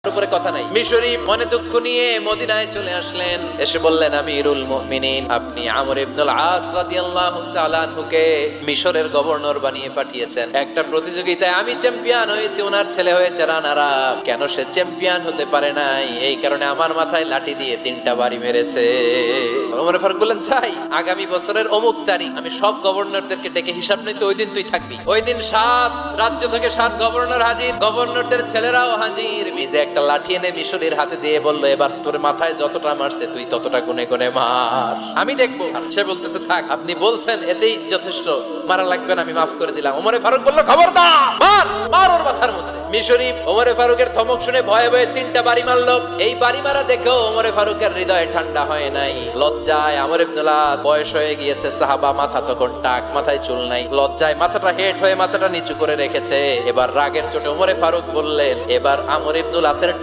উপরে কথা নাই। মিশরী মনে দুঃখ নিয়ে মদিনায় চলে আসলেন, এসে বললেন আমিরুল মুমিনিন, আপনি আমর ইবনুল আস রাদিয়াল্লাহু তাআলা আনহুকে মিশরের গভর্নর বানিয়ে পাঠিয়েছেন। একটা প্রতিযোগিতায় আমি চ্যাম্পিয়ন হয়েছি, ওনার ছেলে হয়েছে রানার আপ। কেন সে চ্যাম্পিয়ন হতে পারে নাই? এই কারণে আমার মাথায় লাঠি দিয়ে 3টা বাড়ি মেরেছে। ওমর ফারুক বললেন, তাই আগামী বছরের অমুক তারিখ আমি সব গভর্নরদেরকে ডেকে হিসাব নিতে, ওই দিন তুই থাকবি। ওই দিন 7 রাজ্য থেকে 7 গভর্নর হাজির, গভর্নরদের ছেলেরাও হাজির। মিজে একটা লাঠি এনে মিশরীর হাতে দিয়ে বলল, এবার তোর মাথায় যতটা মারছে তুই ততটা গুনে গুনে মার, আমি দেখবো। সে বলতেছে, থাক, আপনি বলছেন এতেই যথেষ্ট, মারা লাগবে না, আমি মাফ করে দিলাম। ওমরে ফারুক বলল, খবরদার, মার মার ওর মাথার মধ্যে। মিশরী ওমরে ফারুকের ধমক শুনে ভয়ে ভয়ে 3টা বাড়ি মারলো। এই বাড়ি মারা দেখেও ওমরে ফারুকের হৃদয় ঠান্ডা হয় নাই। লজ্জায় আমর ইবনুল আস, বয়স হয়ে গিয়েছে সাহাবা, মাথা তখন টাক, মাথায় চুল নাই, লজ্জায় মাথাটা হেট হয়ে মাথাটা নিচু করে রেখেছে। এবার রাগের চোটে ওমরে ফারুক বললেন, এবার আমর ইবনুল আস